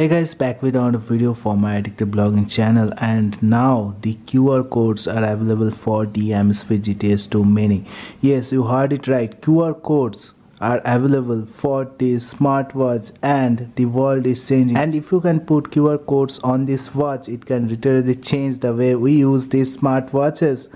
Hey guys, back with another video for my addictive blogging channel, and now the QR codes are available for the Amazfit GTS 2 Mini. Yes, you heard it right. QR codes are available for the smartwatch, and the world is changing. And if you can put QR codes on this watch, it can literally change the way we use these smartwatches.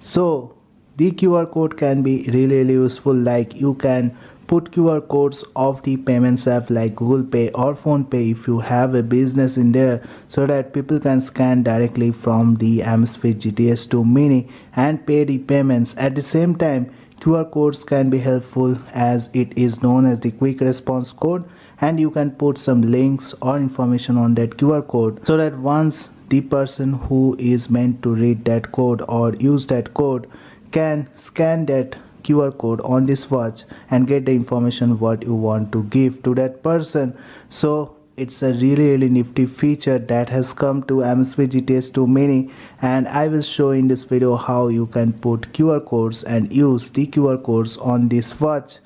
So the QR code can be really useful. Like, you can put QR codes of the payments app like Google Pay or Phone Pay if you have a business in there, so that people can scan directly from the Amazfit GTS 2 Mini and pay the payments. At the same time, QR codes can be helpful as it is known as the quick response code, and you can put some links or information on that QR code, so that once the person who is meant to read that code or use that code can scan that QR code on this watch and get the information what you want to give to that person. So it's a really nifty feature that has come to Amazfit GTS 2 Mini, and I will show in this video how you can put QR codes and use the QR codes on this watch.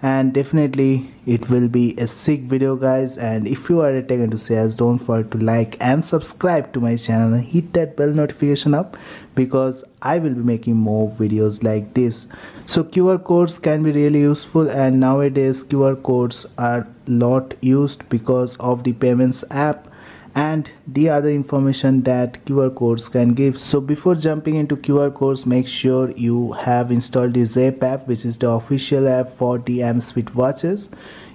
And definitely it will be a sick video guys, and if you are a tech enthusiast, don't forget to like and subscribe to my channel and hit that bell notification up, because I will be making more videos like this. So QR codes can be really useful, and nowadays QR codes are lot used because of the payments app and the other information that QR codes can give. So before jumping into QR codes, make sure you have installed the Zepp app, which is the official app for the Amazfit watches.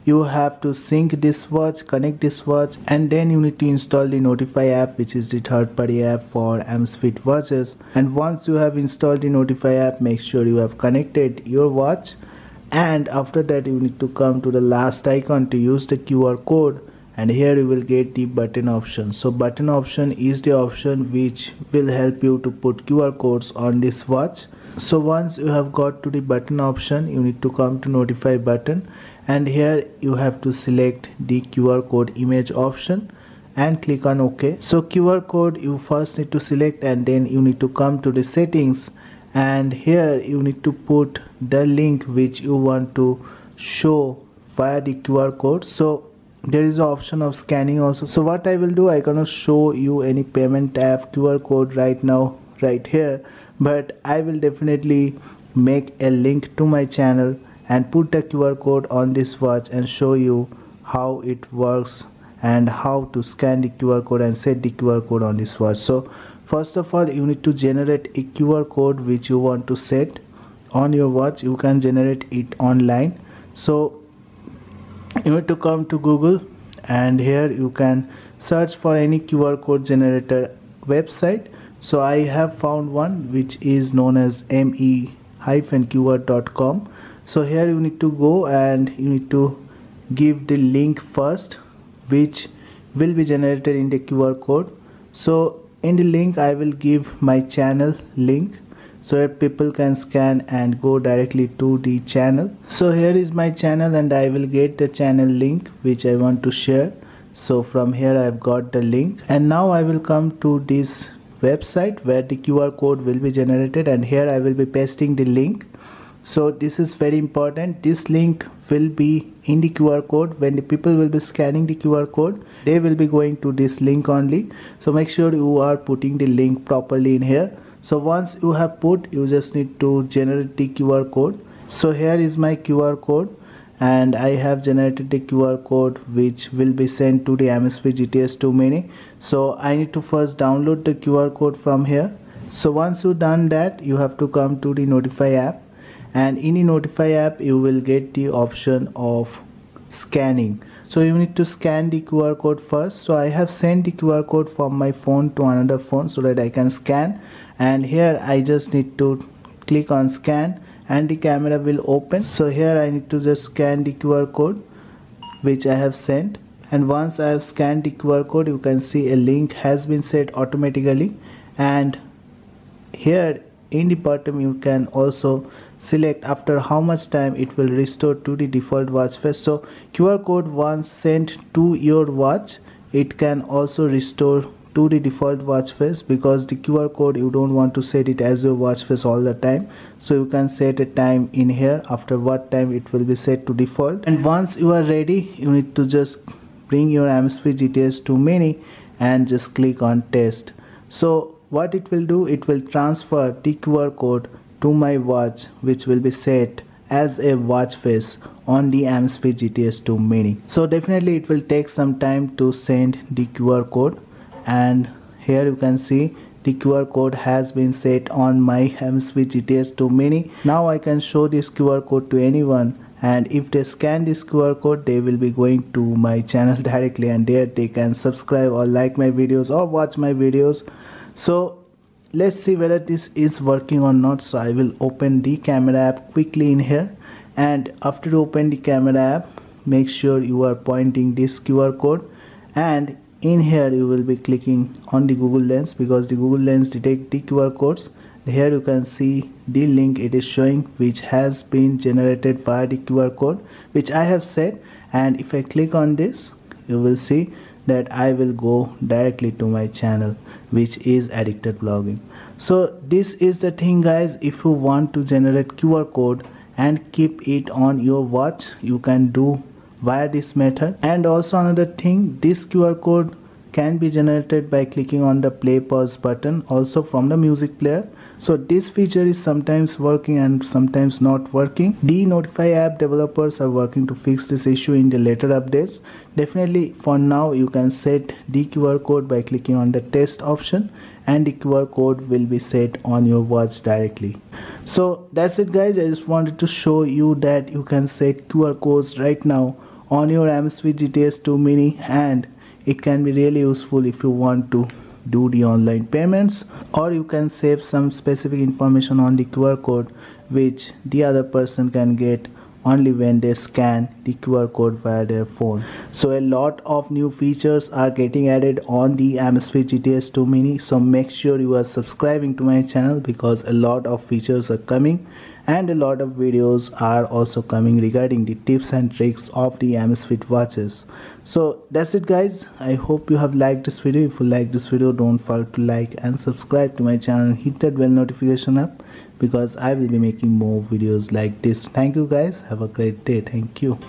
You have to sync this watch, connect this watch, and then you need to install the Notify app, which is the third-party app for Amazfit watches. And once you have installed the Notify app, make sure you have connected your watch, and after that you need to come to the last icon to use the QR code, and here you will get the button option. So button option is the option which will help you to put QR codes on this watch. So once you have got to the button option, you need to come to Notify button, and here you have to select the QR code image option and click on OK. So QR code you first need to select, and then you need to come to the settings, and here you need to put the link which you want to show via the QR code. So there is an option of scanning also. So what I will do, I cannot show you any payment app QR code right now right here, but I will definitely make a link to my channel and put the QR code on this watch and show you how it works and how to scan the QR code and set the QR code on this watch. So first of all, you need to generate a QR code which you want to set on your watch. You can generate it online. So you need to come to Google, and here you can search for any QR code generator website. So I have found one which is known as me-qr.com. so here you need to go and you need to give the link first which will be generated in the QR code. So in the link I will give my channel link, so that people can scan and go directly to the channel. So here is my channel, and I will get the channel link which I want to share. So from here I've got the link, and now I will come to this website where the QR code will be generated, and here I will be pasting the link. So this is very important. This link will be in the QR code. When the people will be scanning the QR code, they will be going to this link only. So make sure you are putting the link properly in here. So once you have put, you just need to generate the QR code. So here is my QR code, and I have generated the QR code which will be sent to the Amazfit GTS 2 Mini. So I need to first download the QR code from here. So once you done that, you have to come to the Notify app, and in the Notify app you will get the option of scanning. So you need to scan the QR code first. So I have sent the QR code from my phone to another phone so that I can scan, and here I just need to click on scan and the camera will open. So here I need to just scan the QR code which I have sent, and once I have scanned the QR code, you can see a link has been set automatically, and here in the bottom you can also select after how much time it will restore to the default watch face. So QR code once sent to your watch, it can also restore to the default watch face, because the QR code you don't want to set it as your watch face all the time. So you can set a time in here after what time it will be set to default, and once you are ready, you need to just bring your Amazfit GTS 2 Mini and just click on test. So what it will do, it will transfer the QR code to my watch, which will be set as a watch face on the Amazfit GTS 2 Mini. So definitely it will take some time to send the QR code, and here you can see the QR code has been set on my Amazfit GTS 2 Mini. Now I can show this QR code to anyone, and if they scan this QR code, they will be going to my channel directly, and there they can subscribe or like my videos or watch my videos. So let's see whether this is working or not. So I will open the camera app quickly in here, and after you open the camera app, make sure you are pointing this QR code, and in here you will be clicking on the Google Lens, because the Google Lens detect the QR codes. Here you can see the link it is showing, which has been generated via the QR code which I have set, and if I click on this, you will see that I will go directly to my channel, which is Addicted Blogging. So this is the thing guys, if you want to generate QR code and keep it on your watch, you can do via this method. And also another thing, this QR code can be generated by clicking on the play pause button also from the music player. So this feature is sometimes working and sometimes not working. The Notify app developers are working to fix this issue in the later updates. Definitely for now you can set the QR code by clicking on the test option, and the QR code will be set on your watch directly. So that's it guys, I just wanted to show you that you can set QR codes right now on your Amazfit GTS 2 Mini, and it can be really useful if you want to do the online payments, or you can save some specific information on the QR code which the other person can get only when they scan the QR code via their phone. So a lot of new features are getting added on the Amazfit GTS 2 Mini, so make sure you are subscribing to my channel, because a lot of features are coming and a lot of videos are also coming regarding the tips and tricks of the Amazfit watches. So that's it guys, I hope you have liked this video. If you like this video, don't forget to like and subscribe to my channel, hit that bell notification up, because I will be making more videos like this. Thank you guys, have a great day. Thank you.